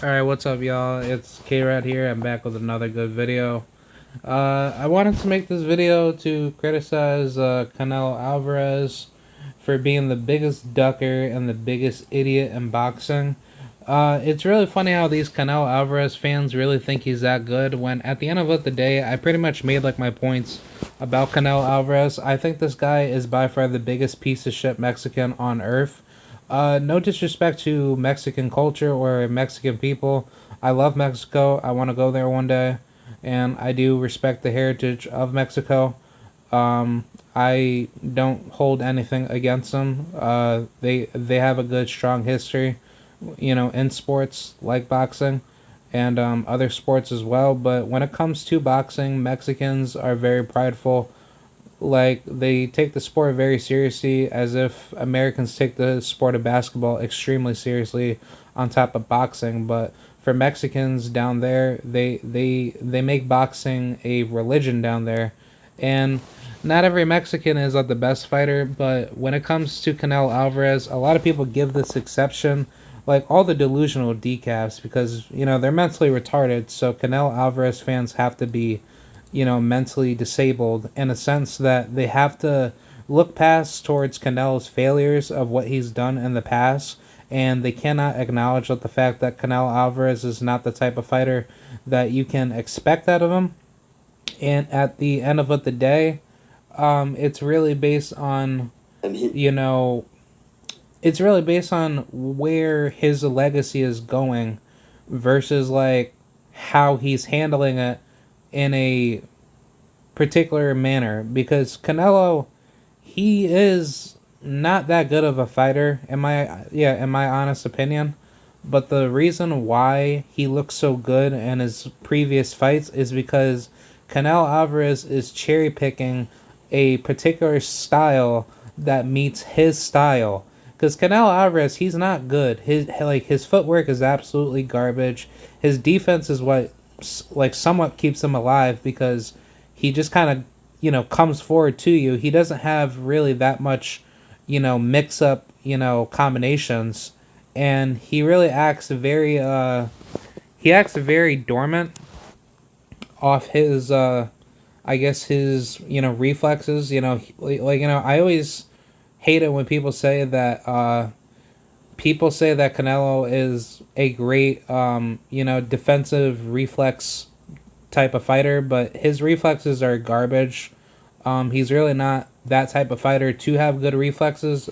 Alright, what's up, y'all? It's K-Rad here. I'm back with another good video. I wanted to make this video to criticize Canelo Alvarez for being the biggest ducker and the biggest idiot in boxing. It's really funny how these Canelo Alvarez fans really think he's that good, when at the end of the day, I pretty much made like my points about Canelo Alvarez. I think this guy is by far the biggest piece of shit Mexican on earth. No disrespect to Mexican culture or Mexican people. I love Mexico. I want to go there one day, and I do respect the heritage of Mexico. I don't hold anything against them. They have a good, strong history, in sports like boxing and other sports as well. But when it comes to boxing, Mexicans are very prideful. Like, they take the sport very seriously, as if Americans take the sport of basketball extremely seriously on top of boxing. But for Mexicans down there, they make boxing a religion down there. And not every Mexican is the best fighter, but when it comes to Canelo Alvarez, a lot of people give this exception, like all the delusional decafs, because they're mentally retarded. So Canelo Alvarez fans have to be mentally disabled, in a sense that they have to look past towards Canelo's failures of what he's done in the past, and they cannot acknowledge the fact that Canelo Alvarez is not the type of fighter that you can expect out of him. And at the end of the day, it's really based on, it's really based on where his legacy is going versus like how he's handling it in a particular manner, because Canelo, he is not that good of a fighter in my honest opinion. But the reason why he looks so good in his previous fights is because Canelo Alvarez is cherry picking a particular style that meets his style. Because Canelo Alvarez, he's not good. His footwork is absolutely garbage. His defense is what somewhat keeps him alive, because he just kind of comes forward to you. He doesn't have really that much mix up combinations, and he really acts very dormant off his I guess his reflexes. I always hate it when people say that Canelo is a great, defensive reflex type of fighter, but his reflexes are garbage. He's really not that type of fighter to have good reflexes.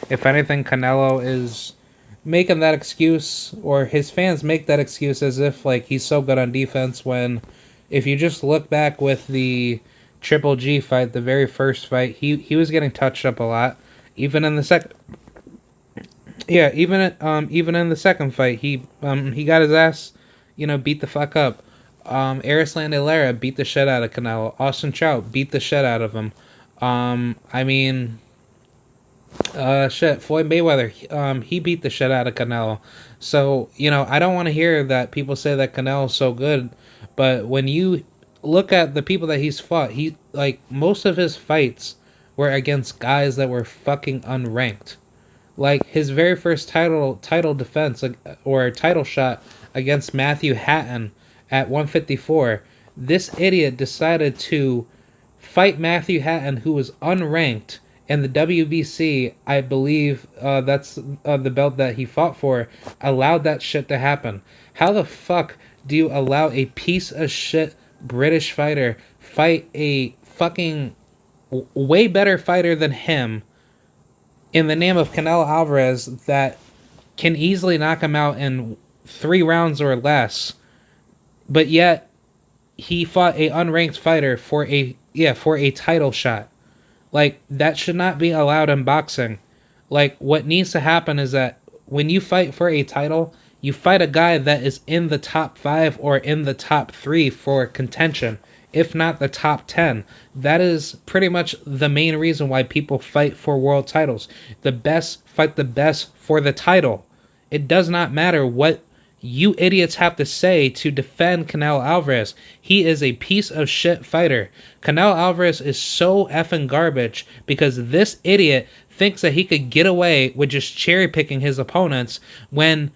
If anything, Canelo is making that excuse, or his fans make that excuse, as if he's so good on defense, when if you just look back with the Triple G fight, the very first fight, he was getting touched up a lot. Even in the second, even in the second fight, he got his ass, beat the fuck up. Arislan Lara beat the shit out of Canelo. Austin Trout beat the shit out of him. Floyd Mayweather, he beat the shit out of Canelo. So, I don't want to hear that people say that Canelo's so good, but when you look at the people that he's fought, most of his fights were against guys that were fucking unranked. Like, his very first title defense, or title shot against Matthew Hatton at 154, this idiot decided to fight Matthew Hatton, who was unranked in the WBC. I believe that's the belt that he fought for. Allowed that shit to happen. How the fuck do you allow a piece of shit British fighter fight a fucking way better fighter than him in the name of Canelo Alvarez that can easily knock him out in 3 rounds or less, but yet he fought a unranked fighter for a title shot? Like, that should not be allowed in boxing. Like, what needs to happen is that when you fight for a title, you fight a guy that is in the top 5 or in the top 3 for contention, if not the top 10. That is pretty much the main reason why people fight for world titles. The best fight the best for the title. It does not matter what you idiots have to say to defend Canelo Alvarez. He is a piece of shit fighter. Canelo Alvarez is so effing garbage because this idiot thinks that he could get away with just cherry picking his opponents, when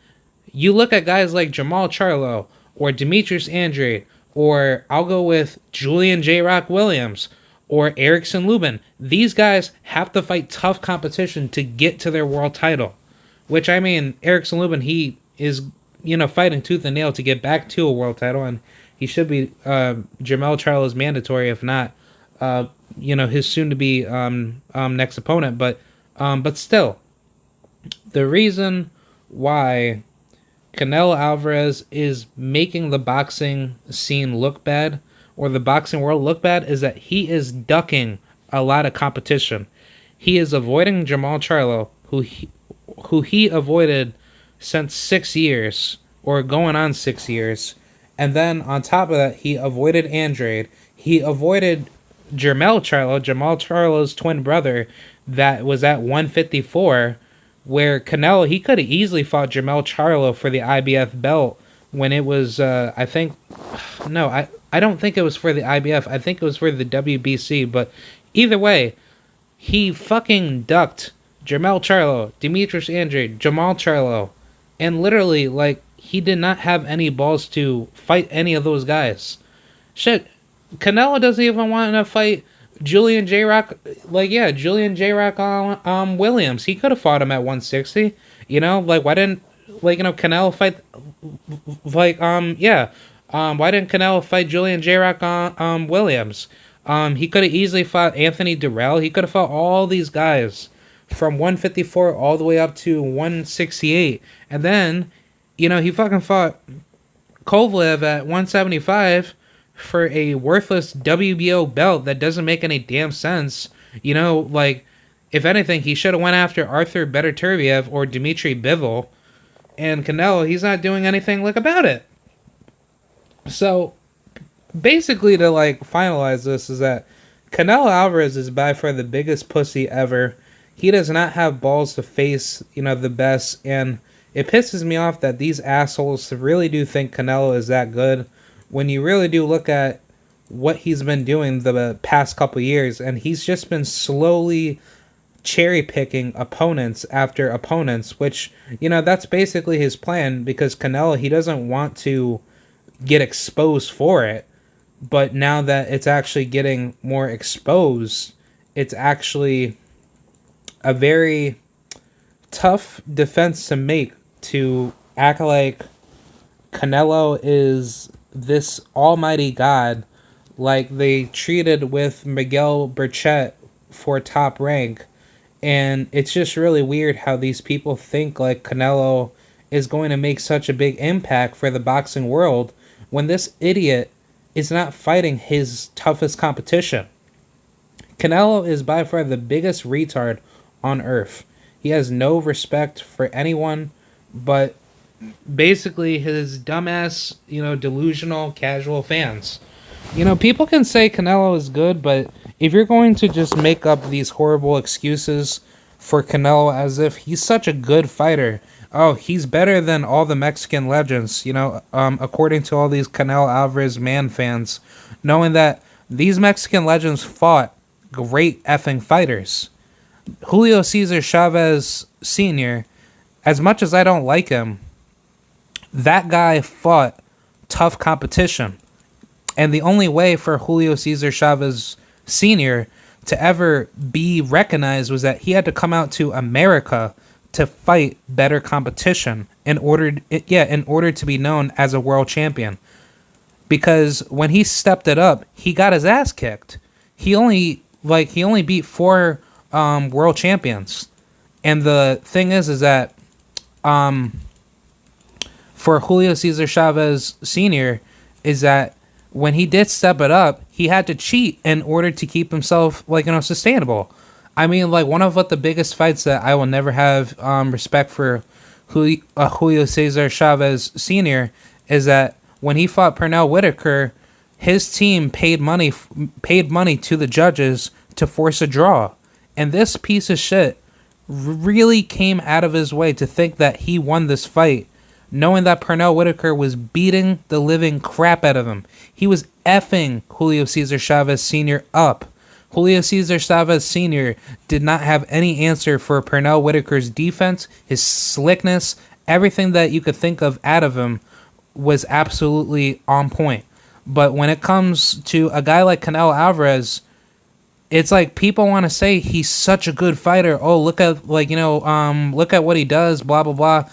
You look at guys like Jamal Charlo or Demetrius Andrade, or I'll go with Julian J. Rock Williams or Erickson Lubin. These guys have to fight tough competition to get to their world title. Which, I mean, Erickson Lubin, he is, fighting tooth and nail to get back to a world title, and he should be. Jamel Charlo is mandatory, if not, his soon-to-be next opponent. But still, the reason why Canelo Alvarez is making the boxing scene look bad, or the boxing world look bad, is that he is ducking a lot of competition. He is avoiding Jamal Charlo, who he avoided since 6 years, or going on 6 years. And then on top of that, he avoided Andrade. He avoided Jamal Charlo's twin brother, that was at 154, where Canelo, he could have easily fought Jamal Charlo for the IBF belt when it was, I don't think it was for the IBF. I think it was for the WBC. But either way, he fucking ducked Jamal Charlo, Demetrius Andrade, Jamal Charlo, and literally, like, he did not have any balls to fight any of those guys. Shit, Canelo doesn't even want to fight Julian J. Rock. Julian J. Rock Williams. He could have fought him at 160. Why didn't, Canelo fight, why didn't Canelo fight Julian J. Rock Williams? He could have easily fought Anthony Durrell. He could have fought all these guys from 154 all the way up to 168. And then, he fucking fought Kovalev at 175 for a worthless WBO belt that doesn't make any damn sense. If anything, he should have went after Arthur Beterbiev or Dmitry Bivol. And Canelo, he's not doing anything about it. So, basically, to finalize this, is that Canelo Alvarez is by far the biggest pussy ever. He does not have balls to face, the best, and it pisses me off that these assholes really do think Canelo is that good, when you really do look at what he's been doing the past couple years, and he's just been slowly cherry-picking opponents after opponents, which, that's basically his plan, because Canelo, he doesn't want to get exposed for it, but now that it's actually getting more exposed, it's actually a very tough defense to make, to act like Canelo is this almighty god, like they treated with Miguel Burchett for Top Rank. And it's just really weird how these people think like Canelo is going to make such a big impact for the boxing world when this idiot is not fighting his toughest competition. Canelo is by far the biggest retard on earth. He has no respect for anyone but basically his dumbass, delusional, casual fans. People can say Canelo is good, but if you're going to just make up these horrible excuses for Canelo as if he's such a good fighter, oh, he's better than all the Mexican legends, according to all these Canelo Alvarez man fans, knowing that these Mexican legends fought great effing fighters. Julio Cesar Chavez Sr., as much as I don't like him, that guy fought tough competition. And the only way for Julio Cesar Chavez Sr. to ever be recognized was that he had to come out to America to fight better competition in order to be known as a world champion. Because when he stepped it up, he got his ass kicked. He only beat 4 world champions. And the thing is that for Julio Cesar Chavez Sr. is that when he did step it up, he had to cheat in order to keep himself sustainable. I mean, one of the biggest fights that I will never have respect for Julio Cesar Chavez Sr. is that when he fought Pernell Whitaker, his team paid money to the judges to force a draw. And this piece of shit really came out of his way to think that he won this fight, knowing that Pernell Whitaker was beating the living crap out of him. He was effing Julio Cesar Chavez Sr. up. Julio Cesar Chavez Sr. did not have any answer for Pernell Whitaker's defense, his slickness, everything that you could think of out of him was absolutely on point. But when it comes to a guy like Canelo Alvarez, it's like people want to say he's such a good fighter. Oh, look at look at what he does, blah blah blah,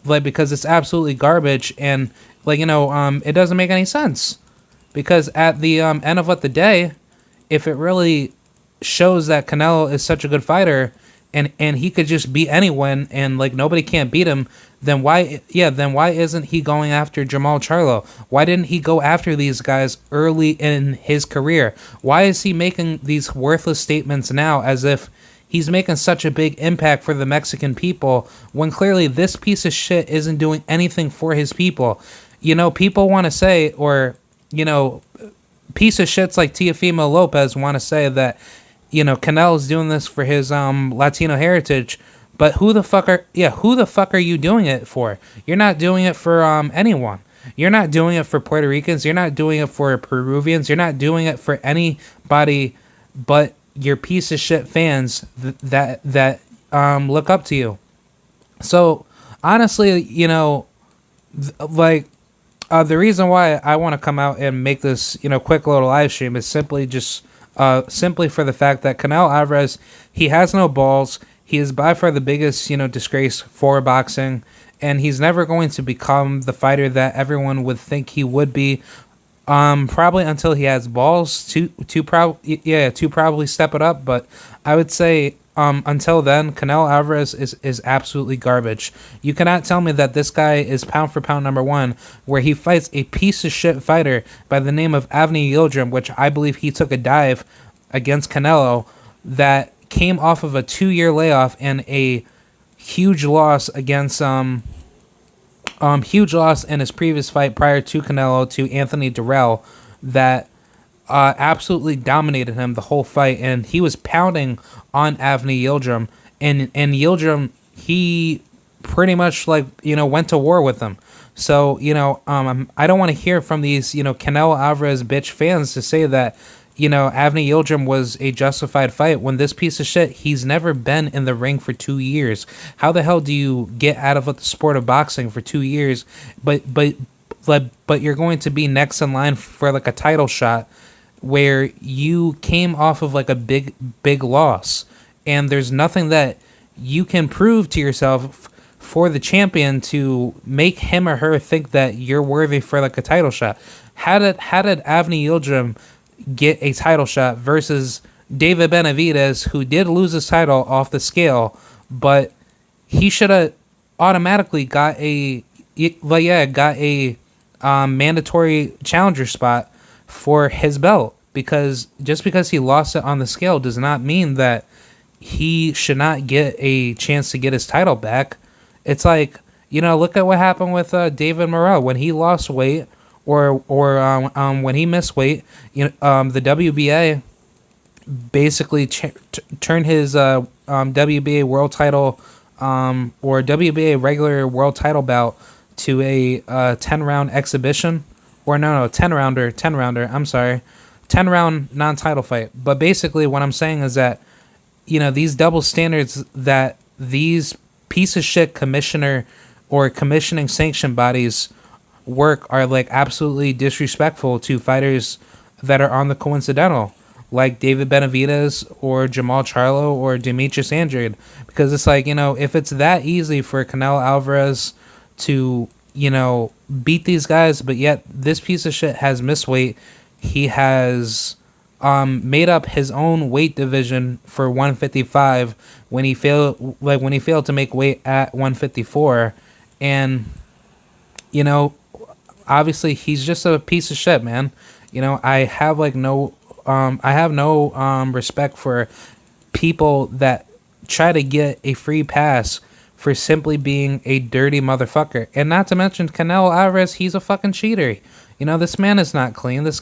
like because it's absolutely garbage and it doesn't make any sense because at the end of the day, if it really shows that Canelo is such a good fighter and he could just beat anyone and like nobody can't beat him, then why isn't he going after Jamal Charlo? Why didn't he go after these guys early in his career? Why is he making these worthless statements now as if he's making such a big impact for the Mexican people when clearly this piece of shit isn't doing anything for his people? People want to say, or piece of shits like Teofimo Lopez want to say that Canelo's doing this for his Latino heritage, but who the fuck are you doing it for? You're not doing it for anyone. You're not doing it for Puerto Ricans. You're not doing it for Peruvians. You're not doing it for anybody but your piece of shit fans that look up to you. So honestly, the reason why I want to come out and make this quick little live stream is simply for the fact that Canelo Alvarez, he has no balls. He is by far the biggest, disgrace for boxing, and he's never going to become the fighter that everyone would think he would be. Probably until he has balls to probably step it up. But I would say until then, Canelo Alvarez is absolutely garbage. You cannot tell me that this guy is pound for pound number one, where he fights a piece of shit fighter by the name of Avni Yildirim, which I believe he took a dive against Canelo that came off of a 2-year layoff and a huge loss against huge loss in his previous fight prior to Canelo to Anthony Durrell that absolutely dominated him the whole fight, and he was pounding on Avni Yildirim, and Yildirim, he pretty much went to war with him. So I don't want to hear from these Canelo Alvarez bitch fans to say that Avni Yildirim was a justified fight when this piece of shit, he's never been in the ring for 2 years. How the hell do you get out of the sport of boxing for 2 years, but you're going to be next in line for a title shot where you came off of a big loss, and there's nothing that you can prove to yourself for the champion to make him or her think that you're worthy for a title shot. How did Avni Yildirim get a title shot versus David Benavidez, who did lose his title off the scale, but he should have automatically got a mandatory challenger spot for his belt, because just because he lost it on the scale does not mean that he should not get a chance to get his title back. It's look at what happened with David Morrell when he lost weight, or when he missed weight. The WBA basically turned his WBA world title or WBA regular world title bout to a 10-round exhibition, or 10-rounder. I'm sorry, 10-round non-title fight. But basically, what I'm saying is that these double standards that these piece of shit commissioner or commissioning sanction bodies work are absolutely disrespectful to fighters that are on the coincidental, like David Benavidez or Jamal Charlo or Demetrius Andrade, because it's if it's that easy for Canelo Alvarez to beat these guys, but yet this piece of shit has missed weight. He has made up his own weight division for 155 when he failed to make weight at 154, and obviously he's just a piece of shit, man. I have no respect for people that try to get a free pass for simply being a dirty motherfucker. And not to mention Canelo Alvarez, he's a fucking cheater. This man is not clean. This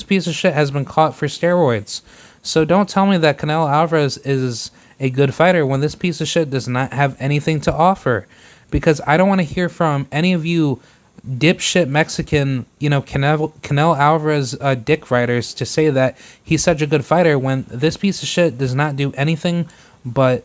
piece of shit has been caught for steroids. So don't tell me that Canelo Alvarez is a good fighter when this piece of shit does not have anything to offer. Because I don't want to hear from any of you dipshit Mexican, Canelo Alvarez dick riders to say that he's such a good fighter when this piece of shit does not do anything but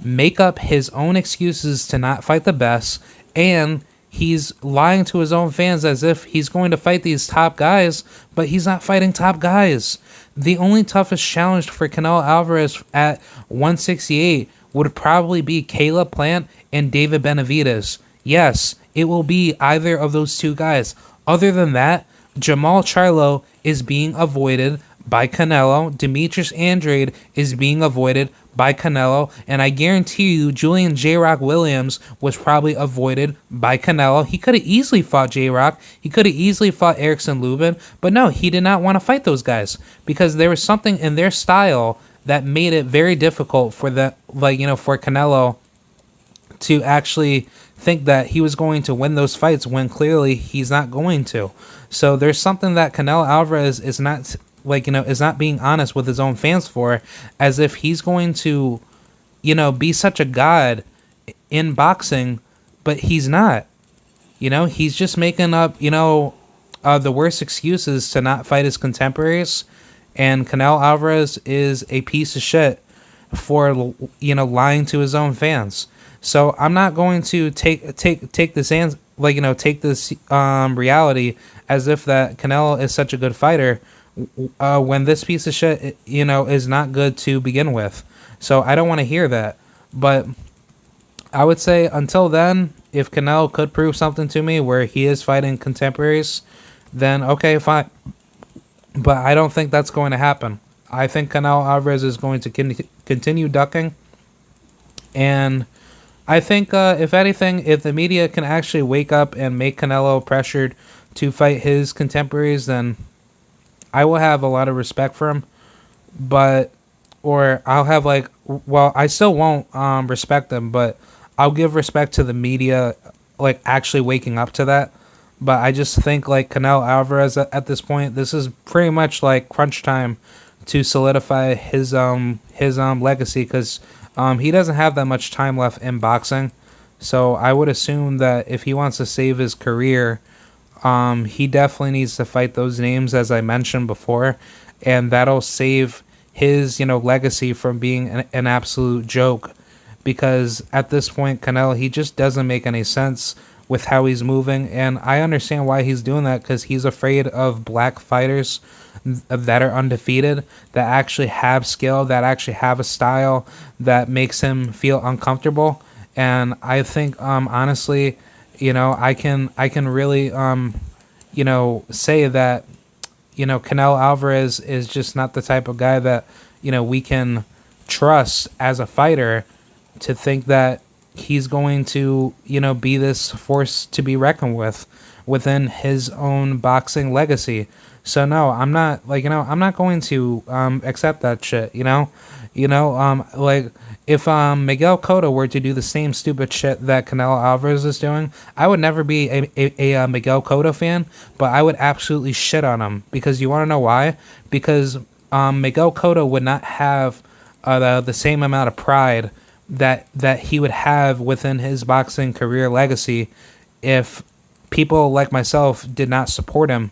make up his own excuses to not fight the best, and he's lying to his own fans as if he's going to fight these top guys, but he's not fighting top guys. The only toughest challenge for Canelo Alvarez at 168 would probably be Caleb Plant and David Benavidez. Yes, it will be either of those two guys. Other than that, Jamal Charlo is being avoided by Canelo. Demetrius Andrade is being avoided by Canelo. And I guarantee you, Julian J-Rock Williams was probably avoided by Canelo. He could have easily fought J-Rock. He could have easily fought Erickson Lubin. But no, he did not want to fight those guys because there was something in their style that made it very difficult for for Canelo to actually think that he was going to win those fights when clearly he's not going to. So there's something that Canelo Alvarez is not is not being honest with his own fans for, as if he's going to, be such a god in boxing, but he's not. He's just making up, the worst excuses to not fight his contemporaries, and Canelo Alvarez is a piece of shit for, lying to his own fans. So I'm not going to take this take this reality as if that Canelo is such a good fighter when this piece of shit is not good to begin with. So I don't want to hear that. But I would say until then, if Canelo could prove something to me where he is fighting contemporaries, then okay, fine. But I don't think that's going to happen. I think Canelo Alvarez is going to continue ducking, and I think, if anything, if the media can actually wake up and make Canelo pressured to fight his contemporaries, then I will have a lot of respect for him. Or I'll have I still won't respect them, but I'll give respect to the media, actually waking up to that. But I just think Canelo Alvarez at this point, this is pretty much crunch time to solidify his legacy, because he doesn't have that much time left in boxing. So I would assume that if he wants to save his career, he definitely needs to fight those names as I mentioned before, and that'll save his legacy from being an absolute joke. Because at this point, Canelo, he just doesn't make any sense with how he's moving, and I understand why he's doing that, because he's afraid of black fighters that are undefeated, that actually have skill, that actually have a style that makes him feel uncomfortable. And I think honestly, I can really say that Canelo Alvarez is just not the type of guy that we can trust as a fighter to think that he's going to be this force to be reckoned with within his own boxing legacy. So no, I'm not I'm not going to accept that shit. If Miguel Cotto were to do the same stupid shit that Canelo Alvarez is doing, I would never be a Miguel Cotto fan, but I would absolutely shit on him. Because you want to know why? Because Miguel Cotto would not have the same amount of pride that he would have within his boxing career legacy if people like myself did not support him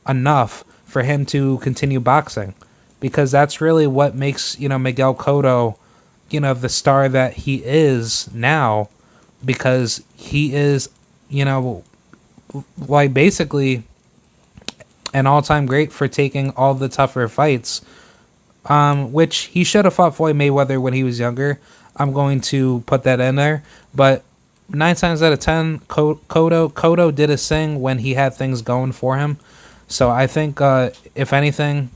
enough for him to continue boxing. Because that's really what makes Miguel Cotto the star that he is now, because he is basically an all-time great for taking all the tougher fights, which he should have fought Floyd Mayweather when he was younger. I'm going to put that in there. But 9 times out of 10, Cotto did his thing when he had things going for him. So I think, if anything,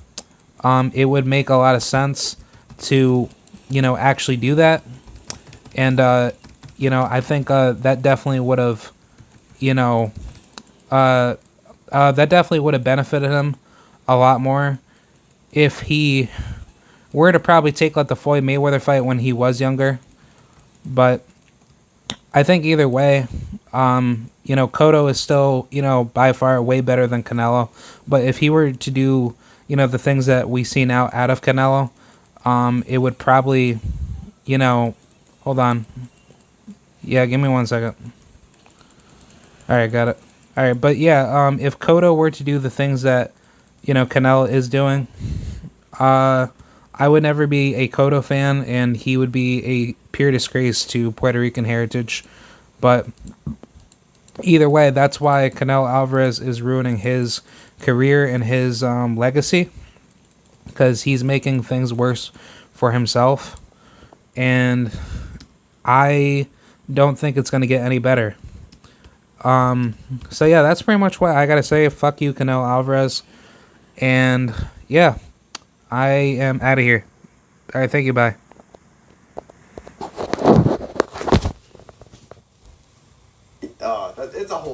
it would make a lot of sense to, actually do that. And, I think that definitely would have, that definitely would have benefited him a lot more if he were to probably take the Floyd Mayweather fight when he was younger. But I think either way, Cotto is still, by far way better than Canelo. But if he were to do, the things that we see now out of Canelo, it would probably, hold on. Yeah, give me 1 second. All right, got it. All right, but yeah, if Cotto were to do the things that, Canelo is doing, I would never be a Cotto fan, and he would be a pure disgrace to Puerto Rican heritage. But either way, that's why Canelo Alvarez is ruining his career and his legacy, because he's making things worse for himself. And I don't think it's going to get any better. So yeah, that's pretty much what I got to say. Fuck you, Canelo Alvarez. And yeah, I am out of here. All right, thank you, bye.